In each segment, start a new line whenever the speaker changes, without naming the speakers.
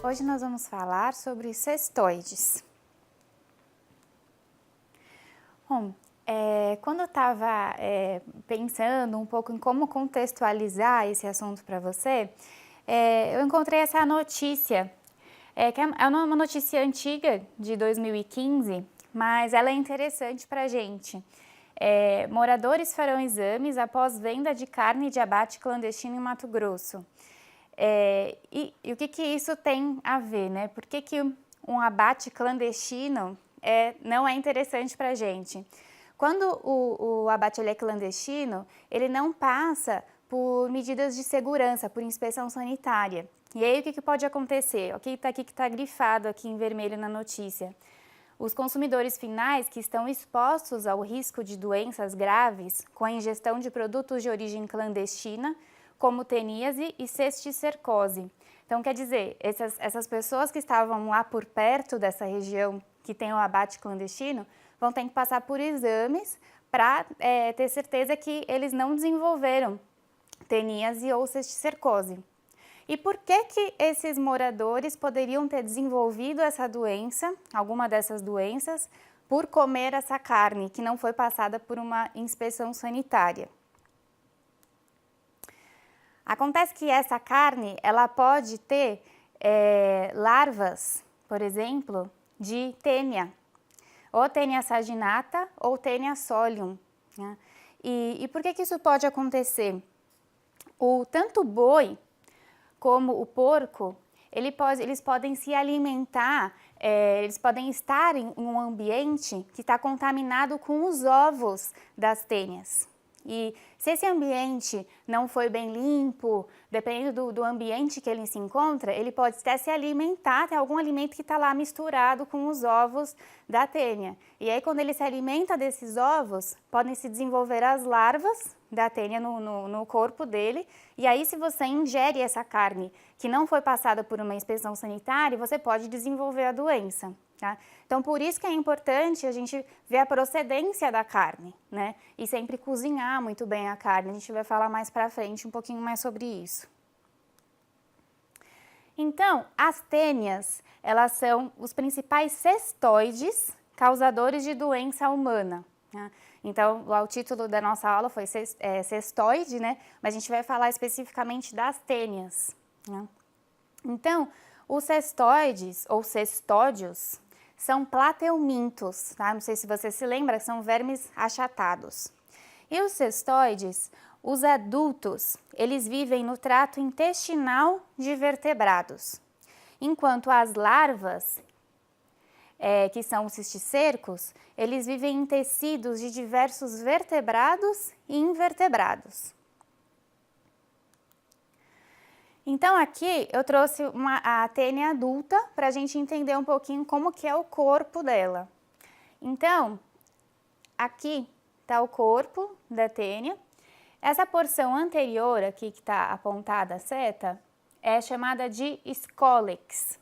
Hoje nós vamos falar sobre cestoides. Bom, quando eu estava pensando um pouco em como contextualizar esse assunto para você, eu encontrei essa notícia, que é uma notícia antiga, de 2015, mas ela é interessante para a gente. Moradores farão exames após venda de carne de abate clandestino em Mato Grosso. E o que isso tem a ver, né? Por que um abate clandestino não é interessante para a gente? Quando o abate é clandestino, ele não passa por medidas de segurança, por inspeção sanitária. E aí o que pode acontecer? Aqui que está grifado aqui em vermelho na notícia. Os consumidores finais que estão expostos ao risco de doenças graves com a ingestão de produtos de origem clandestina, como teníase e cisticercose. Então, quer dizer, essas pessoas que estavam lá por perto dessa região que tem o abate clandestino vão ter que passar por exames para ter certeza que eles não desenvolveram teníase ou cisticercose. E por que esses moradores poderiam ter desenvolvido essa doença, alguma dessas doenças, por comer essa carne que não foi passada por uma inspeção sanitária? Acontece que essa carne, ela pode ter larvas, por exemplo, de tênia, ou tênia saginata ou tênia solium, né? E por que isso pode acontecer? Tanto o boi como o porco, eles podem se alimentar, eles podem estar em um ambiente que está contaminado com os ovos das tênias. E se esse ambiente não foi bem limpo, dependendo do ambiente que ele se encontra, ele pode até se alimentar, tem algum alimento que está lá misturado com os ovos da tênia. E aí quando ele se alimenta desses ovos, podem se desenvolver as larvas da tênia no corpo dele. E aí se você ingere essa carne que não foi passada por uma inspeção sanitária, você pode desenvolver a doença. Tá? Então, por isso que é importante a gente ver a procedência da carne, né? E sempre cozinhar muito bem a carne. A gente vai falar mais pra frente um pouquinho mais sobre isso. Então, as tênias, elas são os principais cestoides causadores de doença humana, né? Então, lá o título da nossa aula foi cestoide, né? Mas a gente vai falar especificamente das tênias, né? Então, os cestoides ou cestódios são plateumintos, tá? Não sei se você se lembra, são vermes achatados. E os cestoides, os adultos, eles vivem no trato intestinal de vertebrados, enquanto as larvas, que são os cisticercos, eles vivem em tecidos de diversos vertebrados e invertebrados. Então aqui eu trouxe a tênia adulta para a gente entender um pouquinho como que é o corpo dela. Então, aqui está o corpo da tênia. Essa porção anterior aqui que está apontada a seta é chamada de escólex.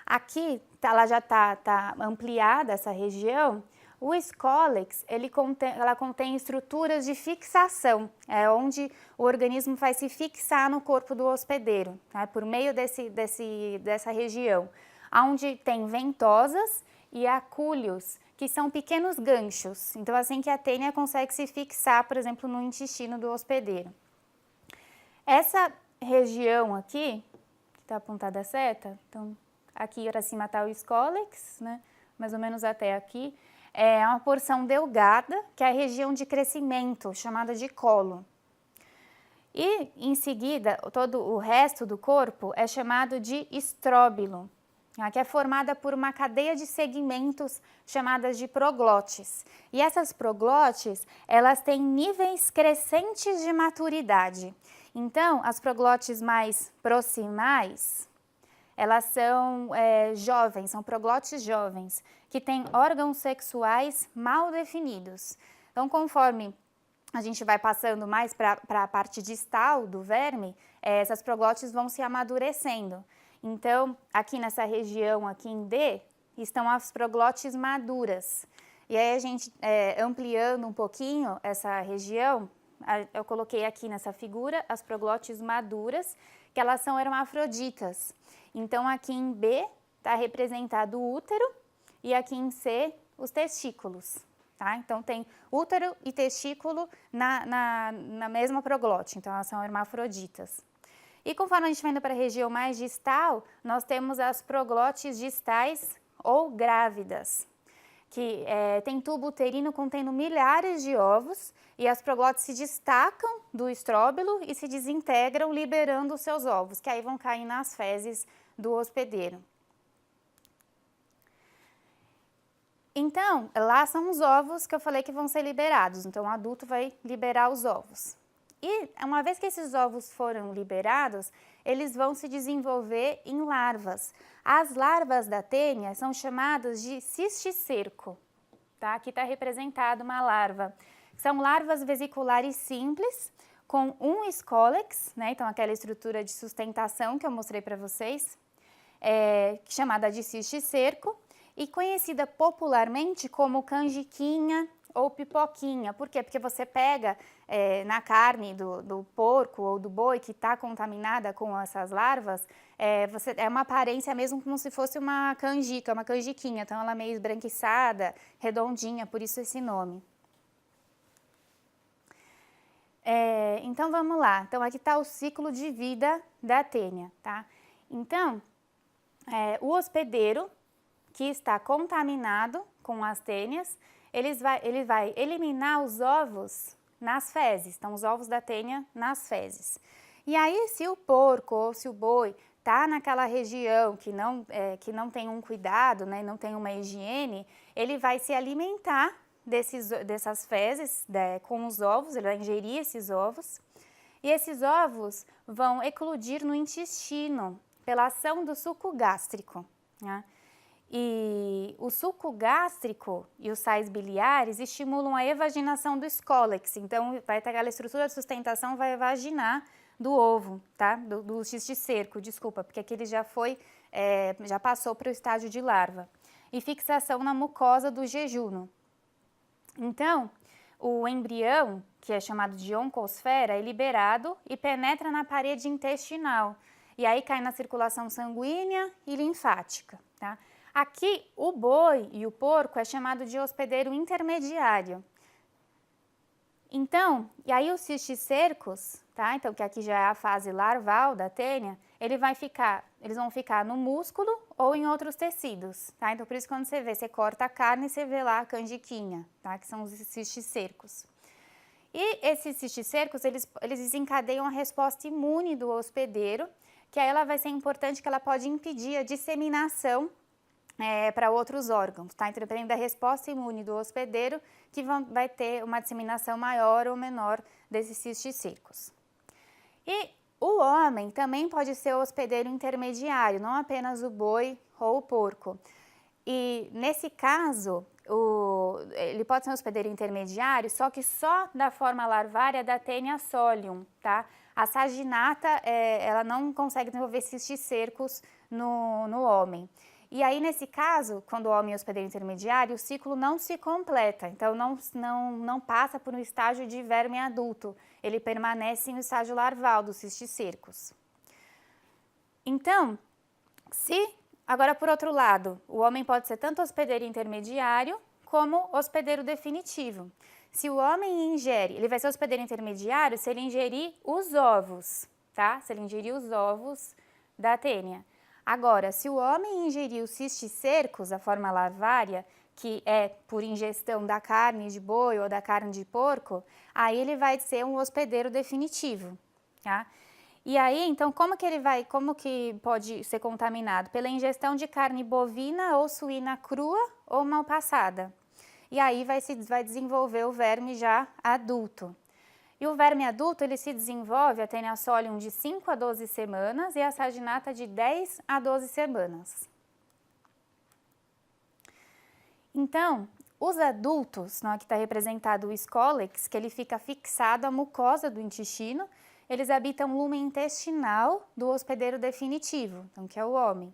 Aqui ela já está ampliada essa região. O escólex, ela contém estruturas de fixação, onde o organismo vai se fixar no corpo do hospedeiro, tá? Por meio dessa região, onde tem ventosas e acúlios, que são pequenos ganchos. Então, assim que a tênia consegue se fixar, por exemplo, no intestino do hospedeiro. Essa região aqui, que está apontada a seta, então aqui para cima está o escólex, né? Mais ou menos até aqui. É uma porção delgada, que é a região de crescimento, chamada de colo. E, em seguida, todo o resto do corpo é chamado de estróbilo, que é formada por uma cadeia de segmentos chamadas de proglotes. E essas proglotes, elas têm níveis crescentes de maturidade. Então, as proglotes mais proximais, elas são jovens, são proglotes jovens, que têm órgãos sexuais mal definidos. Então, conforme a gente vai passando mais para a parte distal do verme, essas proglotes vão se amadurecendo. Então, aqui nessa região, aqui em D, estão as proglotes maduras. E aí a gente, ampliando um pouquinho essa região, eu coloquei aqui nessa figura as proglotes maduras, que elas são hermafroditas. Então, aqui em B está representado o útero e aqui em C os testículos, tá? Então, tem útero e testículo na mesma proglote, então elas são hermafroditas. E conforme a gente vai indo para a região mais distal, nós temos as proglotes distais ou grávidas, que tem tubo uterino contendo milhares de ovos e as proglotes se destacam do estróbilo e se desintegram, liberando os seus ovos, que aí vão cair nas fezes do hospedeiro. Então, lá são os ovos que eu falei que vão ser liberados, então o adulto vai liberar os ovos. E uma vez que esses ovos foram liberados, eles vão se desenvolver em larvas. As larvas da tênia são chamadas de cisticerco, tá? Aqui está representada uma larva. São larvas vesiculares simples, com um escólex, né? Então aquela estrutura de sustentação que eu mostrei para vocês, chamada de cisticerco, e conhecida popularmente como canjiquinha ou pipoquinha. Por quê? Porque você pega na carne do porco ou do boi que está contaminada com essas larvas, é uma aparência mesmo como se fosse uma canjica, uma canjiquinha. Então ela é meio esbranquiçada, redondinha, por isso esse nome. Então vamos lá. Então aqui está o ciclo de vida da tênia, tá? Então, o hospedeiro que está contaminado com as tênias, ele vai eliminar os ovos nas fezes, então os ovos da tênia nas fezes. E aí, se o porco ou se o boi está naquela região que não tem um cuidado, né, não tem uma higiene, ele vai se alimentar dessas fezes com os ovos, ele vai ingerir esses ovos, e esses ovos vão eclodir no intestino pela ação do suco gástrico, né? E o suco gástrico e os sais biliares estimulam a evaginação do escólex, então vai ter aquela estrutura de sustentação, vai evaginar do ovo, tá? Do cisticerco, desculpa, porque aqui ele já passou para o estágio de larva. E fixação na mucosa do jejuno. Então, o embrião, que é chamado de oncosfera, é liberado e penetra na parede intestinal. E aí cai na circulação sanguínea e linfática, tá? Aqui, o boi e o porco é chamado de hospedeiro intermediário. Então, e aí os cisticercos, tá? Então, que aqui já é a fase larval da tênia, eles vão ficar no músculo ou em outros tecidos, tá? Então, por isso, quando você corta a carne, você vê lá a canjiquinha, tá? Que são os cisticercos. E esses cisticercos, eles desencadeiam a resposta imune do hospedeiro, que aí ela vai ser importante, que ela pode impedir a disseminação para outros órgãos, tá? Então, dependendo da resposta imune do hospedeiro, que vai ter uma disseminação maior ou menor desses cisticercos. E o homem também pode ser o hospedeiro intermediário, não apenas o boi ou o porco. E nesse caso, ele pode ser um hospedeiro intermediário, só que só da forma larvária da Taenia solium, tá? A saginata, ela não consegue desenvolver cisticercos no homem. E aí, nesse caso, quando o homem é hospedeiro intermediário, o ciclo não se completa, então não passa por um estágio de verme adulto, ele permanece no estágio larval dos cisticercos. Então, agora por outro lado, o homem pode ser tanto hospedeiro intermediário como hospedeiro definitivo. Se o homem ingere, ele vai ser hospedeiro intermediário se ele ingerir os ovos, tá? Se ele ingerir os ovos da tênia. Agora, se o homem ingerir os cisticercos, a forma larvária, que é por ingestão da carne de boi ou da carne de porco, aí ele vai ser um hospedeiro definitivo, tá? E aí, então, como que pode ser contaminado? Pela ingestão de carne bovina ou suína crua ou mal passada. E aí vai desenvolver o verme já adulto. E o verme adulto, ele se desenvolve, a Taenia solium, de 5 a 12 semanas e a saginata de 10 a 12 semanas. Então, os adultos, aqui está representado o escólex, que ele fica fixado à mucosa do intestino, eles habitam o lumen intestinal do hospedeiro definitivo, então, que é o homem.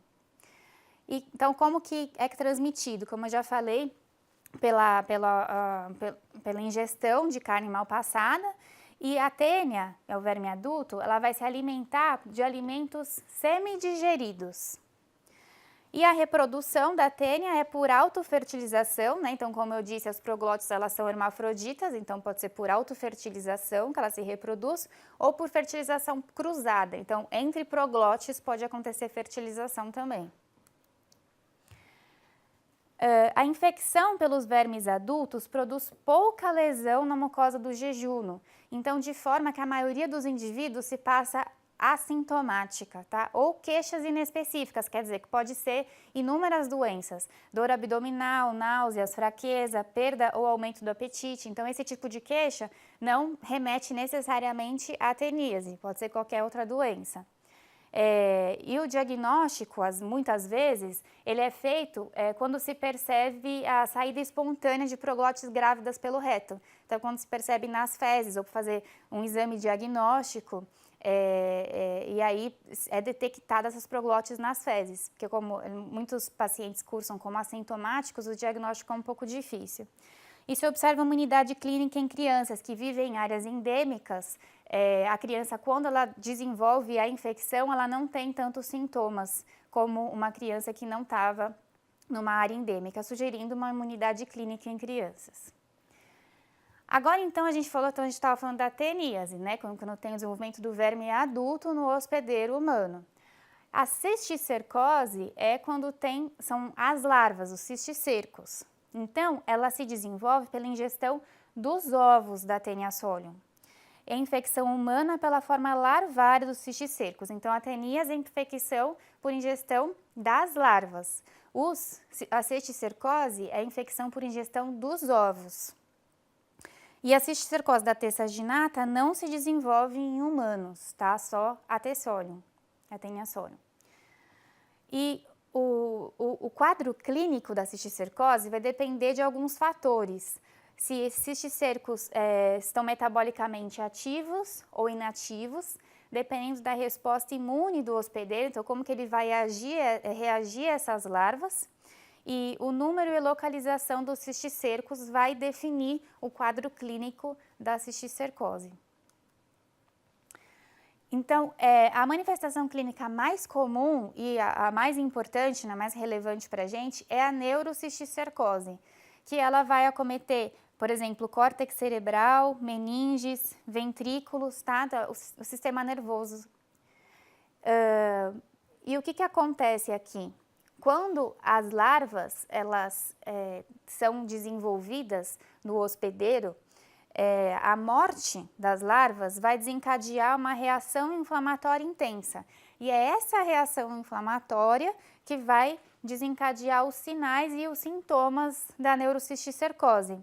Então, como que é transmitido? Como eu já falei, pela ingestão de carne mal passada E a tênia, é o verme adulto, ela vai se alimentar de alimentos semidigeridos. E a reprodução da tênia é por autofertilização, né? Então, como eu disse, as proglótides elas são hermafroditas, então pode ser por autofertilização que ela se reproduz, ou por fertilização cruzada. Então, entre proglótides pode acontecer fertilização também. A infecção pelos vermes adultos produz pouca lesão na mucosa do jejuno, então de forma que a maioria dos indivíduos se passa assintomática, tá? Ou queixas inespecíficas, quer dizer que pode ser inúmeras doenças, dor abdominal, náuseas, fraqueza, perda ou aumento do apetite. Então esse tipo de queixa não remete necessariamente à teníase, pode ser qualquer outra doença. E o diagnóstico, muitas vezes, ele é feito quando se percebe a saída espontânea de proglótides grávidas pelo reto. Então, quando se percebe nas fezes, ou para fazer um exame diagnóstico, e aí é detectada essas proglótides nas fezes, porque como muitos pacientes cursam como assintomáticos, o diagnóstico é um pouco difícil. E se observa uma unidade clínica em crianças que vivem em áreas endêmicas, a criança, quando ela desenvolve a infecção, ela não tem tantos sintomas como uma criança que não estava numa área endêmica, sugerindo uma imunidade clínica em crianças. Agora, então, a gente estava falando da teníase, né, quando tem o desenvolvimento do verme adulto no hospedeiro humano. A cisticercose é quando são as larvas, os cisticercos. Então, ela se desenvolve pela ingestão dos ovos da Taenia solium. É infecção humana pela forma larvária dos cisticercos. Então, a teníase é infecção por ingestão das larvas. A cisticercose é infecção por ingestão dos ovos. E a cisticercose da T. saginata não se desenvolve em humanos, tá? Só a T. solium, a Taenia solium. E o quadro clínico da cisticercose vai depender de alguns fatores. Se esses cisticercos estão metabolicamente ativos ou inativos, dependendo da resposta imune do hospedeiro, então como que ele vai reagir a essas larvas. E o número e localização dos cisticercos vai definir o quadro clínico da cisticercose. Então, a manifestação clínica mais comum e a mais importante, a mais relevante para a gente, é a neurocisticercose, que ela vai acometer, por exemplo, córtex cerebral, meninges, ventrículos, tá? O sistema nervoso. E o que acontece aqui? Quando as larvas elas são desenvolvidas no hospedeiro, a morte das larvas vai desencadear uma reação inflamatória intensa. E é essa reação inflamatória que vai desencadear os sinais e os sintomas da neurocisticercose.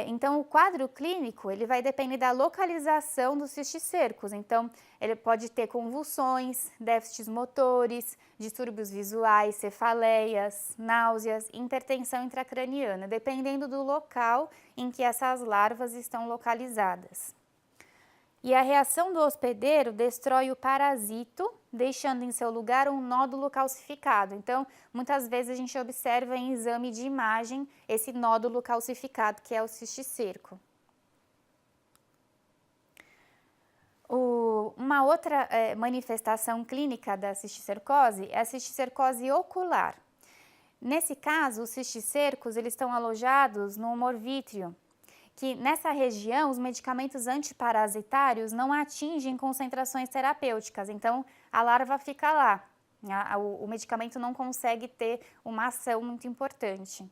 Então, o quadro clínico ele vai depender da localização dos cisticercos. Então, ele pode ter convulsões, déficits motores, distúrbios visuais, cefaleias, náuseas, hipertensão intracraniana, dependendo do local em que essas larvas estão localizadas. E a reação do hospedeiro destrói o parasito, deixando em seu lugar um nódulo calcificado. Então, muitas vezes a gente observa em exame de imagem esse nódulo calcificado, que é o cisticerco. Uma outra manifestação clínica da cisticercose é a cisticercose ocular. Nesse caso, os cisticercos eles estão alojados no humor vítreo, que nessa região os medicamentos antiparasitários não atingem concentrações terapêuticas, então a larva fica lá, o medicamento não consegue ter uma ação muito importante.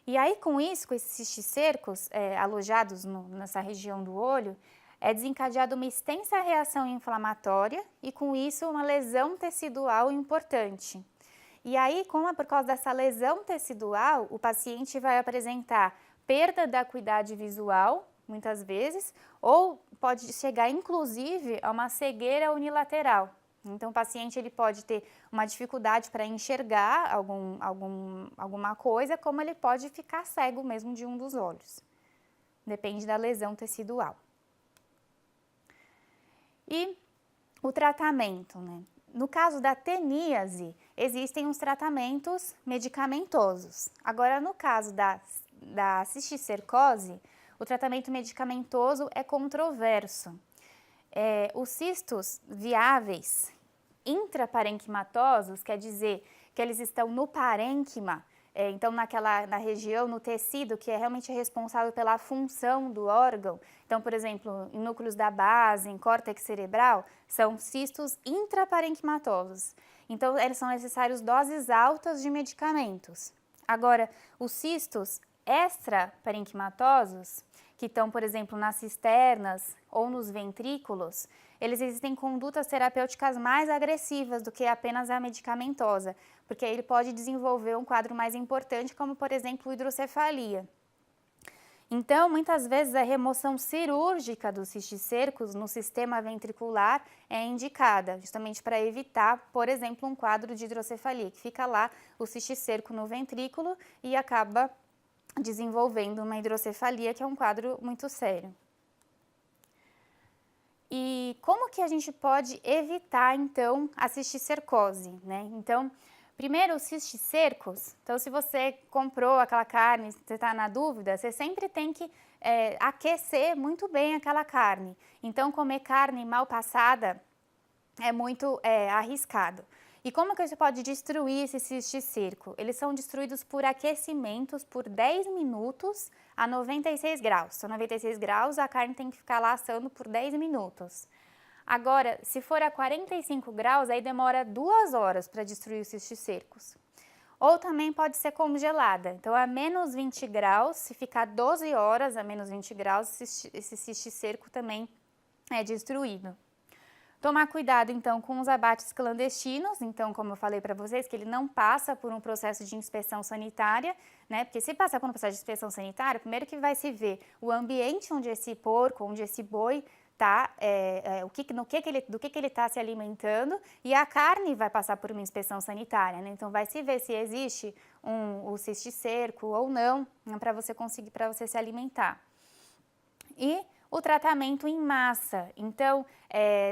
E aí com isso, com esses cisticercos alojados nessa região do olho, é desencadeada uma extensa reação inflamatória e com isso uma lesão tecidual importante. E aí, por causa dessa lesão tecidual, o paciente vai apresentar perda da acuidade visual, muitas vezes, ou pode chegar inclusive a uma cegueira unilateral. Então, o paciente ele pode ter uma dificuldade para enxergar alguma coisa, como ele pode ficar cego mesmo de um dos olhos. Depende da lesão tecidual. E o tratamento, né? No caso da teníase, existem os tratamentos medicamentosos. Agora, no caso da cisticercose, o tratamento medicamentoso é controverso. Os cistos viáveis intraparenquimatosos, quer dizer que eles estão no parênquima, então na região, no tecido que é realmente responsável pela função do órgão. Então, por exemplo, em núcleos da base, em córtex cerebral, são cistos intraparenquimatosos. Então, eles são necessários doses altas de medicamentos. Agora, os cistos extraparenquimatosos, que estão, por exemplo, nas cisternas ou nos ventrículos, eles existem condutas terapêuticas mais agressivas do que apenas a medicamentosa, porque ele pode desenvolver um quadro mais importante, como, por exemplo, hidrocefalia. Então, muitas vezes, a remoção cirúrgica dos cisticercos no sistema ventricular é indicada, justamente para evitar, por exemplo, um quadro de hidrocefalia, que fica lá o cisticerco no ventrículo e acaba desenvolvendo uma hidrocefalia, que é um quadro muito sério. E como que a gente pode evitar, então, a cisticercose, né? Então, primeiro, os cisticercos. Então, se você comprou aquela carne, você está na dúvida, você sempre tem que aquecer muito bem aquela carne. Então, comer carne mal passada é muito arriscado. E como que você pode destruir esse cisticerco? Eles são destruídos por aquecimentos por 10 minutos a 96 graus. Então, 96 graus, a carne tem que ficar lá assando por 10 minutos. Agora, se for a 45 graus, aí demora 2 horas para destruir os cisticercos. Ou também pode ser congelada. Então, a menos 20 graus, se ficar 12 horas a menos 20 graus, esse cisticerco também é destruído. Tomar cuidado, então, com os abates clandestinos, então, como eu falei para vocês, que ele não passa por um processo de inspeção sanitária, né? Porque se passar por um processo de inspeção sanitária, primeiro que vai se ver o ambiente onde esse porco, onde esse boi está, do que ele está se alimentando, e a carne vai passar por uma inspeção sanitária, né? Então, vai se ver se existe o cisticerco ou não, para você conseguir, para você se alimentar. E o tratamento em massa. Então,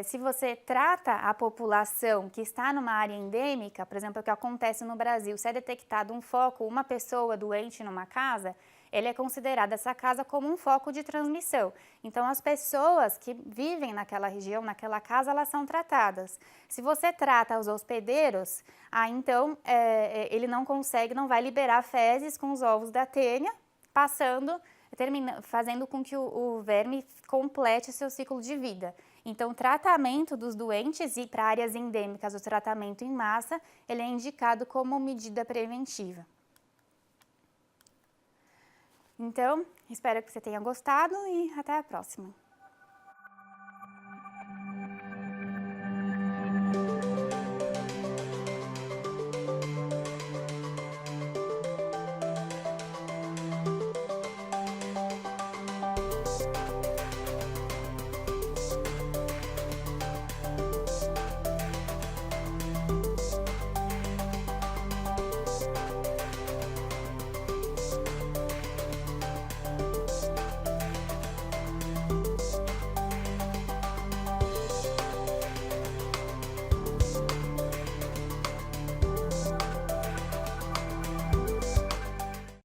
se você trata a população que está numa área endêmica, por exemplo, o que acontece no Brasil, se é detectado um foco, uma pessoa doente numa casa, ele é considerado essa casa como um foco de transmissão. Então, as pessoas que vivem naquela região, naquela casa, elas são tratadas. Se você trata os hospedeiros, então ele não vai liberar fezes com os ovos da tênia, fazendo com que o verme complete o seu ciclo de vida. Então, o tratamento dos doentes e para áreas endêmicas, o tratamento em massa, ele é indicado como medida preventiva. Então, espero que você tenha gostado e até a próxima.